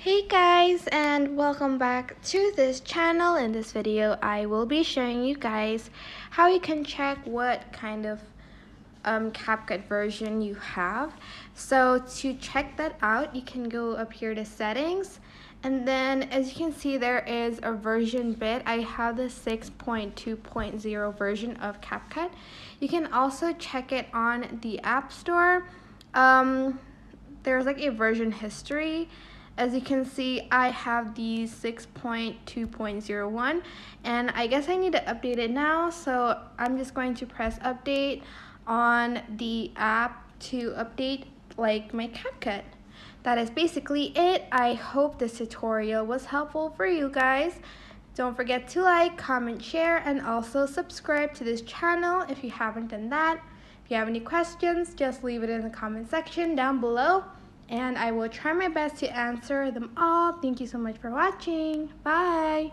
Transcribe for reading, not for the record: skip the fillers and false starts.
Hey guys, and welcome back to this channel. In this video I will be showing you guys how you can check what kind of CapCut version you have. So to check that out, you can go up here to settings, and then as you can see there is a version bit. I have the 6.2.0 version of CapCut. You can also check it on the App Store. There's like a version history. As you can see, I have the 6.2.01, and I guess I need to update it now, so I'm just going to press update on the app to update like my CapCut. That is basically it. I hope this tutorial was helpful for you guys. Don't forget to like, comment, share, and also subscribe to this channel if you haven't done that. If you have any questions, just leave it in the comment section down below, and I will try my best to answer them all. Thank you so much for watching. Bye!